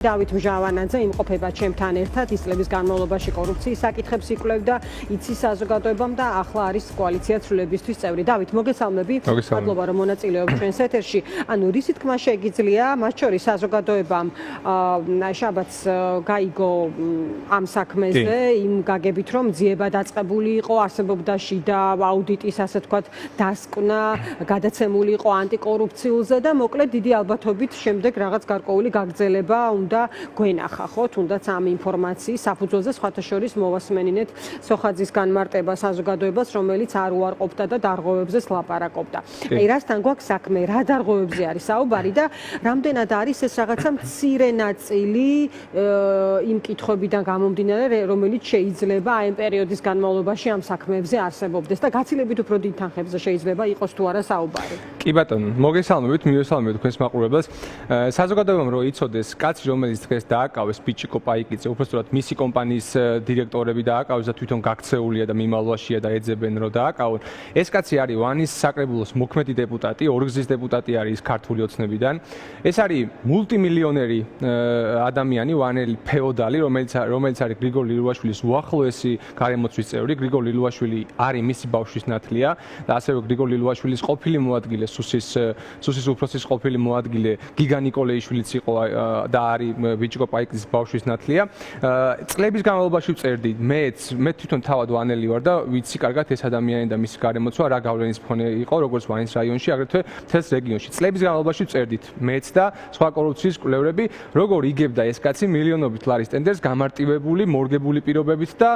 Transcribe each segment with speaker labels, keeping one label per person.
Speaker 1: დავით მჟავანაძე იმყოფება ჩემთან ერთად, ის წლების განმავლობაში კორუფციის საკითხებს იკვლევდა, იცის საზოგადოებამ და ახლა არის კოალიცია ცვლილებისთვის წევრი. დავით, მოგესალმები. მადლობა, რომ მონაწილეობთ ჩვენს ეთერში. ანუ რისი თქმა შეგიძლია, მათ შორის საზოგადოებამ შაბათს გაიგო ამ საქმეზე, იმ გაგებით, რომ ძიება დაწყებული იყო, არსებობდა შიდა აუდიტის, ასე ვთქვათ, დასკვნა, გადაცემული იყო ანტიკორუფციულზე და მოკლედ დიდი ალბათობით შემდეგ რაღაც გარკვეული გაგრძელება და გვენახა ხო, თუნდაც ამ ინფორმაციის საფუძველზე სხვათა შორის მოვასმენინეთ სოხაძის განმარტება საზოგადოებას, რომელიც არ უარყოფდა და დარღვევებზეც ლაპარაკობდა. აი, რასთან გვაქვს საქმე, რა დარღვევებზე არის საუბარი და რამდენად არის ეს რაღაცა მცირე ნაწილი იმ კითხვებიდან გამომდინარე, რომელიც შეიძლება აი ამ პერიოდის განმავლობაში ამ საქმეებზე არსებობდეს და გაცილებით უფრო დიდ თანხებზე შეიძლება იყოს თუ არა საუბარი.
Speaker 2: კი ბატონო, მოგესალმებით, მივესალმებით თქვენს მაყურებელს. საზოგადოებამ რო იცოდეს კაცი რომელიც დღეს დააკავეს ბიჭიკო პაიკიძე, უბრალოდ მისი კომპანიის დირექტორები დააკავეს და თვითონ გაქცეულია და მიმალვაშია და ეძებენ რომ დააკავონ. ეს კაცი არის ვანის საკრებულოს მოქმედი დეპუტატი, ორგზის დეპუტატი არის ქართული ოცნებიდან. ეს არის მულტიმილიონერი ადამიანი, ვანელი ფეოდალი, რომელიც არის გრიგორ ლილუაშვილის უახლოესი გარემოცვის წევრი. გრიგორ ლილუაშვილი არის მისი ბავშვის ნათლია და ასევე გრიგორ ლილუაშვილის ყოფილი მოადგილე, სუსის უფროსის ყოფილი მოადგილე გიგა ნიკოლეიშვილიც იყო და არის ბიჭიკო პაიკიძის ბავშვის ნათლია. წლების განმავლობაში ვწერდი, მე თვითონ თავად ვანელი ვარ და ვიცი კარგად ეს ადამიანი და მისი გარემოცვა რა გავლენის მქონე იყო, როგორც ვანის რაიონში, აგრეთვე მთელს რეგიონში. წლების განმავლობაში ვწერდით მეც და სხვა კორუფციის კვლევრები, როგორ იგებდა ეს კაცი მილიონობით ლარის ტენდერს გამარტივებული, მორგებული პირობებით და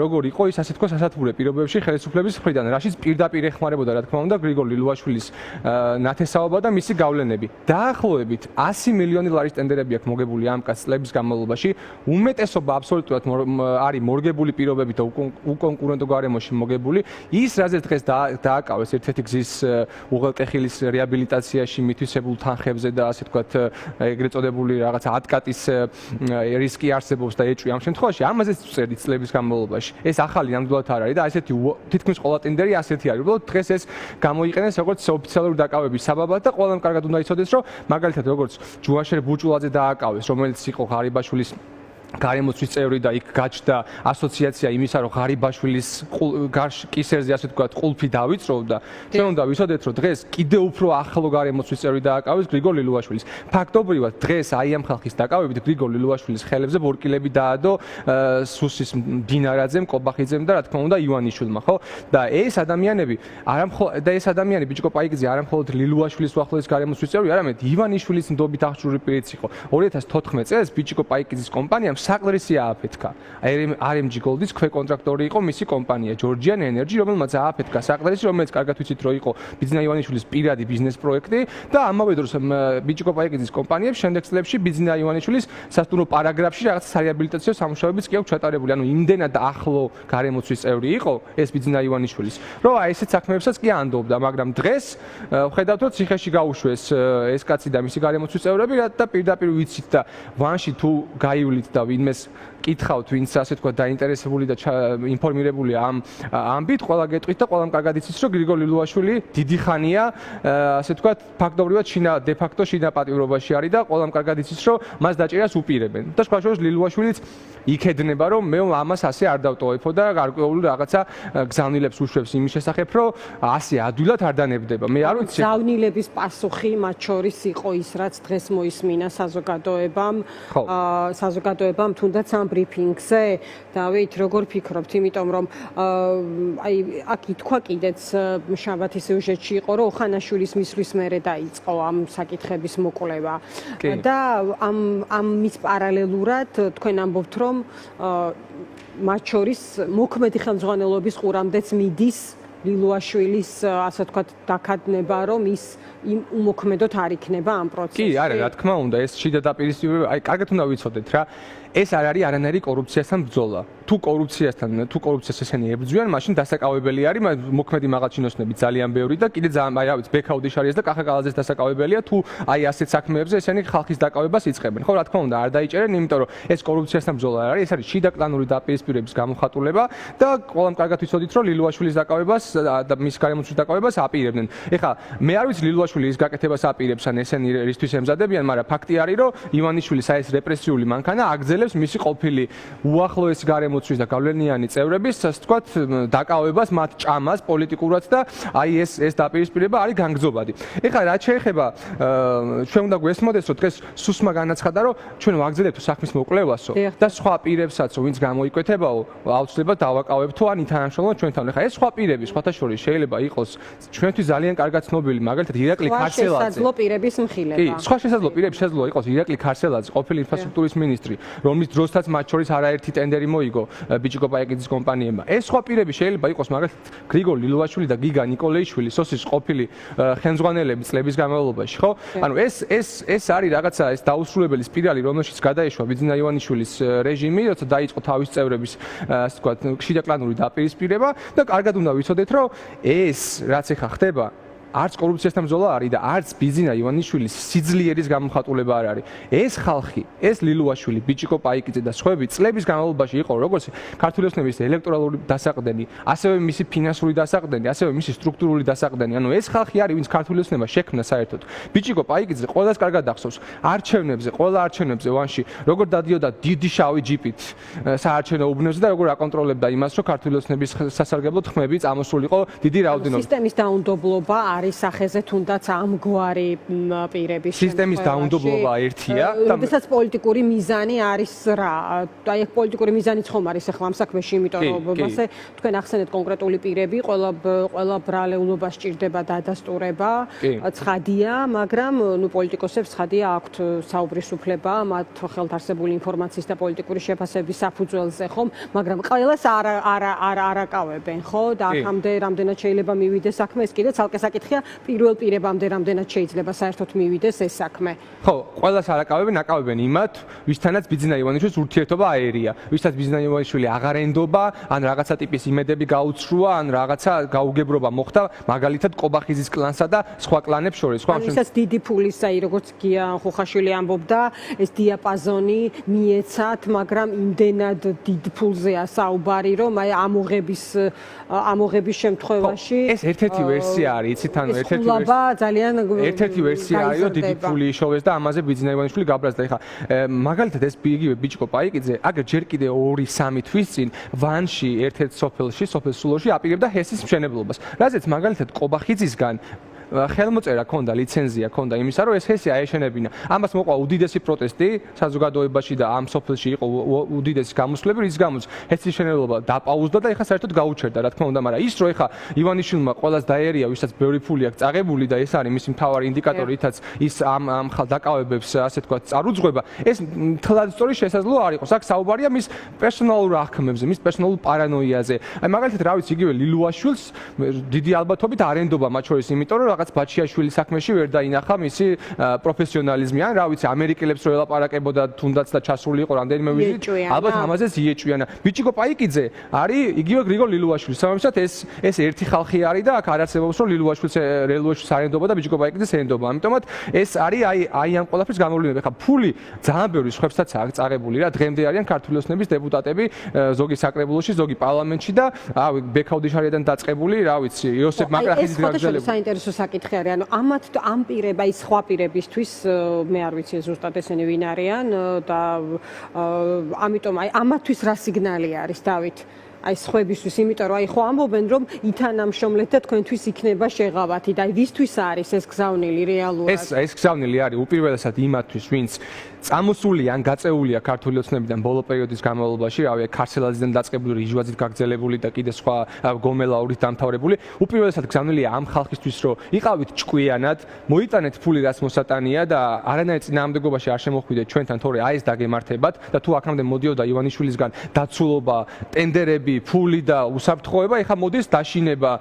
Speaker 2: როგორ იყო ის ასე თქვა სასათბურე პირობებში ხელისუფლების მხრიდან, რაშიც პირდაპირ ეხმარებოდა რა თქმა უნდა გრიგორ ლილუაშვილის ნათესაობა და მისი გავლენები. დაახლოებით 100 მილიონი ლარის ტენდერები აქვს მოგებული ამ კაცს წლების განმავლობაში. უმეტესობა აბსოლუტურად არის მორგებული პირობებით და უკონკურენტო გარემოში მოგებული. ის რაზეც დღეს დააკავეს ერთ-ერთი გზის უღელტეხილის რეაბილიტაციაში მითვისებულ თანხებზე და ასე ვთქვათ ეგრეთ წოდებული რაღაც ატკატის რისკი არსებობს და ეჭვი ამ შემთხვევაში ამაზეც ვწერდი წლების განმავლობაში. ეს ახალი ნამდვილად არ არის და ესეთი თითქმის ყველა ტენდერი ასეთი არის. უბრალოდ დღეს ეს გამოიყენეს როგორც ოფიციალური დაკავების საბაბად და ყველამ კარგად უნდა იცოდეს, რომ მაგალითად როგორც ჯუაშერ ბუჭულაძე დააკავეს, რომელიც იყო ღარიბაშვილის გარემოცვის წევრი და იქ გაჩნდა ასოციაცია იმისა, რომ ღარიბაშვილის კისერზე ასე ვთქვათ ყულფი დავიწროვდა. ჩვენ უნდა ვიცოდეთ, რომ დღეს კიდევ უფრო ახლო გარემოცვის წევრი დააკავეს გრიგორ ლილუაშვილის. ფაქტობრივად დღეს აი ამ ხალხის დაკავებით გრიგორ ლილუაშვილის ხელებზე ბორკილები დაადო სუსის დინარაძემ, კობახიძემ და რა თქმა უნდა ივანიშვილმა, ხო? და ეს ადამიანები ბიჭიკო პაიკიძე არ მხოლოდ ლილუაშვილის უახლოესი გარემოცვის წევრი, არამედ ივანიშვილის ნდობით აღჭურვილი პირიც იყო. 2014 წელს ბიჭიკო პაიკიძის კომპანიამ საყდრისი ააფეთქა. RMG Gold-ის ქვეკონტრაქტორი იყო მისი კომპანია Georgian Energy, რომელმაც ააფეთქა საყდრისი, რომელიც კარგად ვიცით, რომ იყო ბიძინა ივანიშვილის პირადი ბიზნეს პროექტი და ამავე დროს ბიჭიკო პაიკიძის კომპანიებს შემდეგ წლებში ბიძინა ივანიშვილის სასტუმრო პარაგრაფში რაღაც სარეაბილიტაციო სამუშაოებიც კი აქვს ჩატარებული. ანუ იმდენად ახლო გარემოცვის წევრი იყო ეს ბიძინა ივანიშვილის, რომ აი ესეთ საქმეებსაც კი ანდობდა, მაგრამ დღეს ხედავთ, რომ ციხეში გაუშვეს ეს კაცი და მისი გარემოცვის წევრები და პირდაპირ ვიცით და ვანში თუ გაივლით და ვინმეს კითხავთ, ვინც ასე თქვა დაინტერესებული და ინფორმირებული ამ ამბით, ყველა გეტყვით და ყველამ კარგად იცის, რომ გრიგორ ლილუაშვილი დიდი ხანია, ასე თქვა, ფაქტობრივად de facto შინა პატიმრობაში არის და ყველამ კარგად იცის, რომ მას დაჭერას უპირებენ. და სხვა შორის ლილუაშვილიც იქედნება, რომ მე ამას ასე არ დავტოვებო და გარკვეული რაღაცა გზავნილებს უშვებს იმის შესახებ, რომ ასე ადვილად არ დანებდება. მე არ ვიცი.
Speaker 1: გზავნილების პასუხი მათ შორის იყო ის, რაც დღეს მოისმინა საზოგადოებამ თუნდაც ამ ბრიფინგზე. დავით, როგორ ფიქრობთ, იმიტომ რომ აი აქ ითქვა კიდეც შაბათის სიუჟეტში იყო, რომ ოხანაშვილის მისვლის მერე დაიწყო ამ საკითხების მოკვლევა და ამის პარალელურად თქვენ ამბობთ, რომ მათ შორის მოქმედი ხელმძღვანელობის ყურამდეც მიდის ლილუაშვილის ასე ვთქვათ დაქადნება, რომ ის უმოქმედოდ არ იქნება ამ პროცესში.
Speaker 2: კი, არა, რა თქმა უნდა, ეს შიდა დაპირისპირება, აი კარგად უნდა ვიცოდეთ რა, ეს არ არის არანაირი კორუფციასთან ბრძოლა. თუ კორუფციას ესენი ებრძვიან, მაშინ დასაკავებელი არის მოქმედი მაღალჩინოსნები ძალიან ბევრი და კიდე ძალიან რა ვიცი, ბექაუდიშარიას და კახაკალაძეს დასაკავებელია თუ აი ასეთ საქმეებზე ესენი ხალხის დაკავებას იწყებენ. ხო, რა თქმა უნდა, არ დაიჭერენ, იმიტომ რომ ეს კორუფციასთან ბრძოლა არ არის, ეს არის შიდა კლანური დაპირისპირების გამოხატულება და ყველამ კარგად ვიცოდით, რომ ლილუაშვილის დაკავებას და მის გარემოცვის დაკავებას აპირებდნენ. ეხლა მე არ ვიცი ლილუაშვილი ის გაკეთებას აპირებს ან ესენი რისთვის ემზადებიან, მაგრამ ფაქტი არის, რომ ივანიშვილის აი ეს რეპრესიული მანქანა აგზელებს მისი ყოფილი უახლოესი გარემოცვის და გავლენიანი წევრების, ასე ვთქვათ, დაკავებას, მათ ჭამას პოლიტიკურად და აი ეს დაპირისპირება არის განგრძობადი. ეხლა რაც შეეხება ჩვენ უნდა გვესმოდეს, რომ დღეს სუსმა განაცხადა, რომ ჩვენ ვაგზელებთ საქმის მოკვლევასო და სხვა პირებსაც, ვინც გამოიკვეთებაო, აუცილებლად დავაკავებთო ან ითანამშრომლოთ ჩვენთან. ეხლა ეს სხვა პირები, სხვათა შორის შეიძლება იყოს ჩვენთვის ძალიან კარგად ცნობილი, მაგალითად ირაკლი ქარსელაძე.
Speaker 1: შესაძლო პირების მხილება.
Speaker 2: კი, სხვა შესაძლო პირები შესაძლოა იყოს ირაკლი ქარსელაძე, ყოფილი ინფრასტრუქტურის მინისტრი, რომლის დროსაც მათ შორის არაერთი ტენდერი მოიგო ბიჭიკო პაიკიძის კომპანიებმა. ეს სხვა პირები შეიძლება იყოს მაგალითად გრიგოლ ლილუაშვილი და გიგა ნიკოლეიშვილი, სოსის ყოფილი ხელმძღვანელები წლების განმავლობაში, ხო? ანუ ეს არის რაღაცა ეს დაუსრულებელი სპირალი, რომელშიც გადაეშვა ბიძინა ივანიშვილის რეჟიმი, როცა დაიწყო თავის წევრების, ასე ვთქვათ, შიდა კლანური დაპირისპირება და კარგად უნდა ვიცოდეთ, რომ ეს რაც ახლა ხდება არც კორუფციასთან ბრძოლა არის და არც ბიძინა ივანიშვილის სიძლიერის გამოხატულება არ არის. ეს ხალხი, ეს ლილუაშვილი, ბიჭიკო პაიკიძე და სხვები წლების განმავლობაში იყო როგორც ქართული ოცნების ელექტორალური დასაყრდენი, ასევე მისი ფინანსური დასაყრდენი, ასევე მისი სტრუქტურული დასაყრდენი. ანუ ეს ხალხი არის, ვინც ქართული ოცნება შექმნა საერთოდ. ბიჭიკო პაიკიძე ყველას კარგად ახსოვს. არჩევნებზე, ყველა არჩევნებზე ვანში, როგორ დადიოდა დიდი შავი ჯიპით საარჩევნო უბნებზე და როგორ აკონტროლებდა იმას, რომ ქართული ოცნების სასარგებლო თქმები წამოსულიყო დიდი რაოდენობით.
Speaker 1: სისტემის დაუნდობლობა არის სახეზე თუნდაც ამგვარი პირების
Speaker 2: სისტემის დაუნდობლობა ერთია
Speaker 1: და როდესაც პოლიტიკური მიზანი არის რა. აი ეს პოლიტიკური მიზანიც ხომ არის ახლა ამ საქმეში, იმიტომ რომ მასე თქვენ ახსენეთ კონკრეტული პირები, ყველა ბრალეულობა სჭირდება დადასტურება, ცხადია, მაგრამ ნუ პოლიტიკოსებს ცხადია აქვთ საუბრის უფლება მათ ხელთ არსებული ინფორმაციის და პოლიტიკური შეფასების საფუძველზე, ხომ, მაგრამ ყველას არ აკავებენ, ხო? და აქამდე რამდენად შეიძლება მივიდეს საქმე, ეს კიდე ცალკე საკითხია. პირველ პირებამდე რამდენად შეიძლება საერთოდ მივიდეს ეს საქმე.
Speaker 2: ხო, ყველას არ აკავებენ იმათ, ვისთანაც ბიძინა ივანიშვილის ურთიერთობა აერია. ვისაც ბიძინა ივანიშვილი აღარ ენდობა, ან რაღაცა ტიპის იმედები გაუცრუა, ან რაღაცა გაუგებრობა მოხდა, მაგალითად კობახიზის კლანსა და სხვა კლანებს შორის.
Speaker 1: ან ვისაც დიდი ფულის, აი როგორც გია ხუხაშვილი ამბობდა, ეს დიაპაზონი მიეცათ, მაგრამ იმდენად დიდ ფულზეა საუბარი, რომ აი ამოღების შემთხვევაში
Speaker 2: ეს ერთ-ერთი ვერსია არის, იცით, ანუ
Speaker 1: ერთ-ერთი
Speaker 2: ვერსია არის, რომ დიდი ფული იშოვეს და ამაზე ბიძინა ივანიშვილი გაბრაზდა. ეხლა მაგალითად ეს იგივე ბიჭიკო პაიკიძე, აგერ ჯერ კიდე 2-3 თვის წინ ვანში ერთ-ერთ სოფელ სულოში აპირებდა ჰესის მშენებლობას. რაზეც მაგალითად კობახიძისგან ხელმოწერა ქონდა, ლიცენზია ქონდა იმისა, რომ ეს ჰესი აეშენებინა. ამას მოყვა უდიდესი პროტესტი საზოგადოებაში და ამ სოფელში იყო უდიდესი გამოსვლები, რის გამოც ჰესის შენებლობა დაპაუზდა და ეხლა საერთოდ გაუჩერდა, რა თქმა უნდა, მაგრამ ის რომ ეხლა ივანიშვილმა ყველას დაერია, ვისაც ბევრი ფული აქვს წაღებული და ეს არის მისი მთავარი ინდიკატორი, რითაც ის ამ ხალ დაკავებებს, ასე თქვა, წარუძღვება, ეს თლად სწორი შესაძლო არ იყოს. აქ საუბარია მის პერსონალურ აღქმებზე, მის პერსონალურ პარანოიაზე. აი მაგალითად, რა ვიცი, იგივე ლილუაშვილს დიდი ალბათობით არ ენდობა მათ შორის, იმიტომ რომ რაღაც ბაჩიაშვილის საქმეში ვერ დაინახა მისი პროფესიონალიზმი. ან რა ვიცი, ამერიკელებს რო ელაპარაკებოდა თუნდაც და ჩასული იყო რამდენიმე ვიზიტი, ალბათ ამაზეც იეჭვიანა. ბიჭიკო პაიკიძე არის იგივე გრიგოლ ლილუაშვილი. სამომავლოდ ეს ერთი ხალხი არის და აქ არ არსებობს რომ ლილუაშვილს არ ენდობა და ბიჭიკო პაიკიძეს ენდობა. ამიტომაც ეს არის აი ამ ყველაფრის გამოვლენა. ხა ფული ძალიან ბევრი სხვებსაც აქვს წაღებული რა. დღემდე არიან ქართული ოცნების დეპუტატები, ზოგი საკრებულოში, ზოგი პარლამენტში და ბექაუდიშარიიდან დაწყებული, რა ვიცი, იოსებ მაკრახიძის გაგზელებული.
Speaker 1: საინტერესო საკითხი არის, ანუ ამ პირება ის სხვა პირებისთვის მე არ ვიცი ზუსტად ესენი ვინ არიან და ამიტომ აი ამათთვის რა სიგნალი არის, დავით? აი სხვებისთვის, იმიტომ რომ აი ხო ამბობენ რომ ითანამშრომლეთ და თქვენთვის იქნება შეღავათი და აი ვისთვის არის ეს გზავნილი რეალურად?
Speaker 2: ეს გზავნილი არის უპირველესად იმათთვის, ვინც წამოსული ან გაწეულია ქართული ოცნებიდან ბოლო პერიოდის განმავლობაში, რავი, ქარსელაძიდან დაწყებული, რიჟვაძით გაგზელებული და კიდე სხვა გომელაურით დამთავრებული. უპირველესად გზავნილია ამ ხალხისთვის, რომ იყავით ჭკვიანად, მოიტანეთ ფული, რაც მოსატანია და არანაირ წინააღმდეგობაში არ შემოხვიდეთ ჩვენთან, თორე აი ეს დაგემართებათ და თუ აქამდე მოდიოდა ივანიშვილისგან დაცულობა, ტენდერები, ფული და უსაფრთხოება, ეხლა მოდის დაშინება,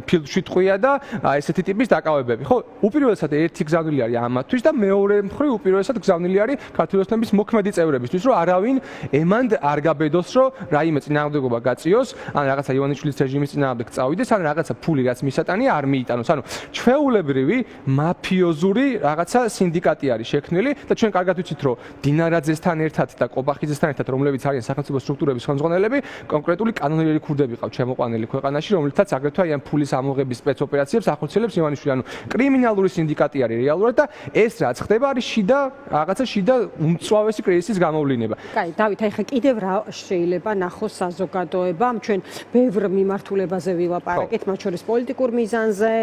Speaker 2: ფილტვში ტყვია და ესეთი ტიპის დაკავებები. ხო, უპირველესად ერთი გზავნილი არის ამათთვის და მეორე მხრივ უპირველესად გზავნილი არის ქართული ოცნების მოქმედი წევრებისთვის, რომ არავინ ემანდ არ გაბედოს, რომ რაიმე წინააღმდეგობა გაწიოს, ან რაღაცა ივანიშვილის რეჟიმის წინააღმდეგ წავიდეს, ან რაღაცა ფული რაც მისატანია არ მიიტანოს. ანუ ჩვეულებრივი მაფიოზური რაღაცა სინდიკატი არის შექმნილი და ჩვენ კარგად ვიცით, რომ დინარაძესთან ერთად და კობახიძესთან ერთად, რომლებიც არიან სახელმწიფო სტრუქტურების ხელმძღვანელები, კონკრეტული კანონიერი ქურდები ყავთ შემოყვანილი ქვეყანაში, რომლითაც აგრეთვე აი ამ ფულის ამოღების სპეცოპერაციებს ახორციელებს ივანიშვილი. ანუ კრიმინალური სინდიკატი არის რეალურად და ეს რაც ხდება არის შიდა უმწვავესი კრიზისის გამოვლინება.
Speaker 1: კაი, დავით, აი ხა კიდევ რა შეიძლება ნახოს საზოგადოებამ, ჩვენ ბევრ მიმართულებაზე ვილაპარაკეთ, მათ შორის პოლიტიკურ მიზანზე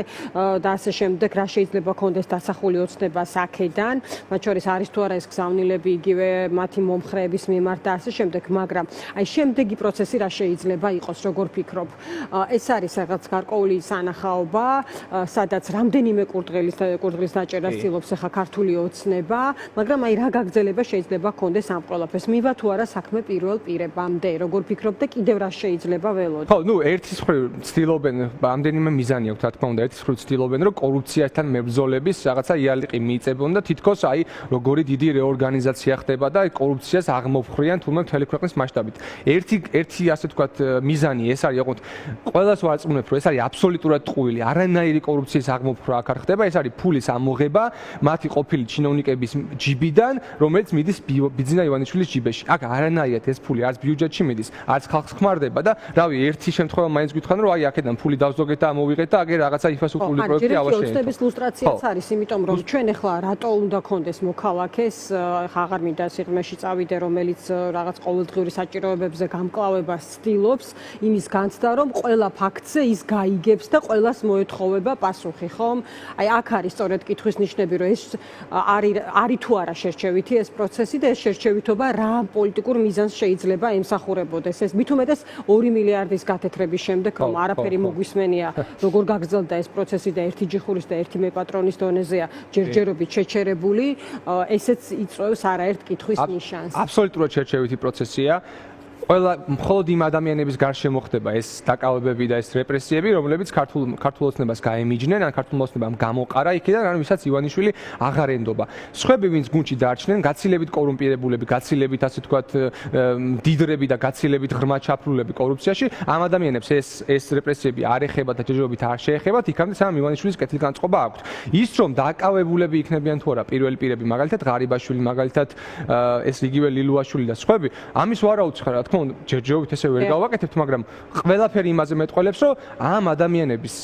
Speaker 1: და ასე შემდეგ, რა შეიძლება კონდეს დასახული ოცნება აქედან, მათ შორის არის თუ არა ეს გზავნილები იგივე მათი მომხრეების მიმართ და ასე შემდეგ, მაგრამ აი შემდეგი პროცესი რა შეიძლება იყოს, როგორ ფიქრობ? ეს არის რაღაც გარკვეული სანახაობა, სადაც რამდენიმე კურდღლის დაჭერას ცდილობს ახლა ქართული ოცნება, მაგრამ აი რა გაგრძელება შეიძლება კონდეს ამ ყველაფერს? მივა თუ არა საქმე პირველ პირებამდე, როგორ ფიქრობ და კიდევ რა შეიძლება ველოდე?
Speaker 2: ხო, ნუ ერთის მხრივ ცდილობენ, რამდენიმე მიზანი აქვს, რა თქმა უნდა, ერთის მხრივ ცდილობენ, რომ კორუფციასთან მებრძოლების რაღაცა იალიყი მიიწებონ და თითქოს აი როგორი დიდი რეორგანიზაცია ხდება და კორუფციას აღმოფხრიან თურმე მთელი ქვეყნის მასშტაბით. ერთი ასე ვთქვათ მიზანი ეს არის, ოღონდ ყველას ვარწმუნებ, რომ ეს არის აბსოლუტურად ტყუილი, არანაირი კორუფციის აღმოფხრა აქ არ ხდება, ეს არის ფულის ამოღება მათი ყოფილი ჩინოვნიკების ჯიბიდან, რომელიც მიდის ბიძინა ივანიშვილის ჯიბეში. აქ არანაირად ეს ფული არც ბიუჯეტში მიდის, არც ხალხს ხმარდება და რავი, ერთი შემთხვევა მაინც გითხრან, რომ აი აქედან ფული დავზოგეთ და ამოვიღეთ და აგერ რაღაცა ინფრასტრუქტურული პროექტი ავაშენეთ.
Speaker 1: ოცნების ლუსტრაციაც არის, იმიტომ რომ ჩვენ ახლა რატო უნდა კონდეს მოქალაქეს, აღარ მინდა სიღრმეში წავიდე, რომელიც რაღაც ყოველდღიური საჭიროებებზე გამკლავებას ცდილობს, იმის განცდა, რომ ყველა ფაქტზე ის გაიგებს და ყველას მოეთხოვება პასუხი, ხომ? აი აქ არის სწორედ კითხვის ნიშნები, რომ ეს არის თუ არა შერჩევითი ეს პროცესი და ეს შერჩევითობა რა პოლიტიკურ მიზანს შეიძლება ემსახურებოდეს. ეს მით უმეტეს 2 მილიარდის გათეთრების შემდეგ, რომ არაფერი მოგვისმენია, როგორ გაგრძელდა ეს პროცესი და ერთი ჯიხურის და ერთი მეპატრონის დონეზეა ჯერჯერობით შეჩერებული, ესეც იწვევს არაერთ კითხვის ნიშანს.
Speaker 2: აბსოლუტურად შერჩევითი პროცესია. ყველა მხოლოდ იმ ადამიანების გარშემო ხდება ეს დაკავებები და ეს რეპრესიები, რომლებიც ქართულ ოცნებას გაემიჯნენ, ან ქართულ ოცნებამ გამოყარა იქიდან, ან ვისაც ივანიშვილი აღარ ენდობა. სხვები, ვინც გუნდში დარჩნენ, გაცილებით კორუმპირებულები, გაცილებით ასე ვთქვათ, დიდრები და გაცილებით ღრმა ჩაფლულები კორუფციაში, ამ ადამიანებს ეს რეპრესიები არ ეხება და ჯერჯერობით არ შეეხებათ, იქამდე სანამ ივანიშვილის კეთილგანწყობა აქვთ. ის რომ დაკავებულები იქნებიან თუ არა პირველი პირები, მაგალითად ღარიბაშვილი, მაგალითად ეს იგივე ლილუაშვილი და სხვები, ამის ვარაუდს ხარ, რა თქმა უნდა, ჯერჯერობით ესე ვერ გავაკეთებთ, მაგრამ ყველაფერი იმაზე მეტყველებს, რომ ამ ადამიანების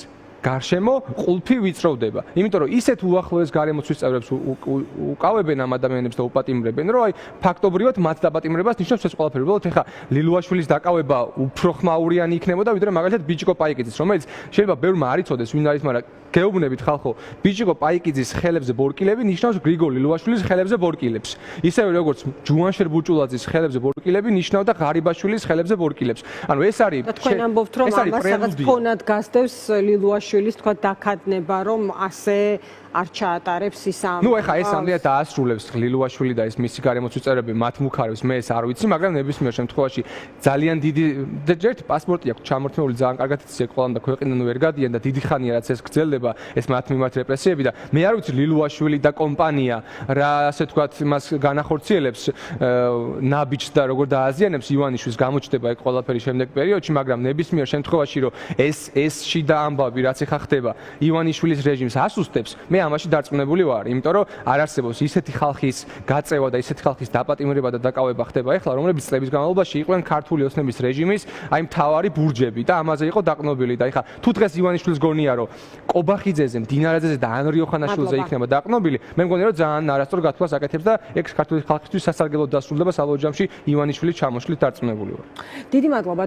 Speaker 2: გარშემო ყულფი ვიწროვდება. იმიტომ რომ ისეთ უახლოეს გარემოცვის წევრებს უკავებენ ამ ადამიანებს და უპატიმრებენ, რომ აი ფაქტობრივად მათ დაპატიმრებას ნიშნავს ეს ყველაფერი. უბრალოდ ეხა ლილუაშვილის დაკავება უფრო ხმაურიანი იქნებოდა, ვიდრე მაგალითად ბიჭიკო პაიკიძის, რომელიც შეიძლება ბევრმა არ იცოდეს, ვინ არის, მაგრამ გეუბნებით ხალხო, ბიჭიკო პაიკიძის ხელებზე ბორკილები ნიშნავს გრიგოლ ლილუაშვილის ხელებზე ბორკილებს. ისევე როგორც ჯუანშერ ბუჭულაძის ხელებზე ბორკილები ნიშნავდა ღარიბაშვილის ხელებზე ბორკილებს. ანუ ეს არის
Speaker 1: და თქვენ ამბობთ, რომ ამას რაღაც ფონად გასდევს ლილუაშვილის თქვა დაქადნება, რომ ასე არ ჩაატარებს ის ამ.
Speaker 2: ნუ ეხა ეს ამდენად დაასრულებს ლილუაშვილი და ეს მისი გარემოცვის წევრები მათ მუქარებს, მე ეს არ ვიცი, მაგრამ ნებისმიერ შემთხვევაში ძალიან დიდი და ჯერთ პასპორტი აქვს ჩამორთმეული, ძალიან კარგად იცის ყველამ და ქვეყნიდან ვერ გადიან და დიდი ხანია რაც ეს გრძელდება, ეს მათ მიმართ რეპრესიები და მე არ ვიცი ლილუაშვილი და კომპანია რა ასე ვთქვათ მას განახორციელებს ნაბიჯს და როგორ დააზიანებს ივანიშვილს გამოჩნდება ეგ ყველაფერი შემდეგ პერიოდში, მაგრამ ნებისმიერ შემთხვევაში რომ ეს შიდა ამბავი რაც ეხა ხდება ივანიშვილის რეჟიმს ასუსტებს, მე ამაში დარწმუნებული ვარ, იმიტომ რომ არ არსებობს ისეთი ხალხის გაწევა და ისეთი ხალხის დაპატიმრება და დაკავება ხდება ეხლა, რომლებიც წლების განმავლობაში იყვნენ ქართული ოცნების რეჟიმის აი მთავარი ბურჯები და ამაზე იყო დაყნობილი და ეხლა თუ დღეს ივანიშვილს გონია რომ კობახიძეზე, მდინარაძეზე და ანრი ოხანაშვილზე იქნება დაყნობილი, მე მგონია რომ ძალიან არასწორ გათვლას აკეთებს და ეგ ქართული ხალხისთვის სასარგებლოდ დასრულდება საბოლოო ჯამში ივანიშვილის ჩამოშლით დარწმუნებული ვარ.
Speaker 1: დიდი მადლობა.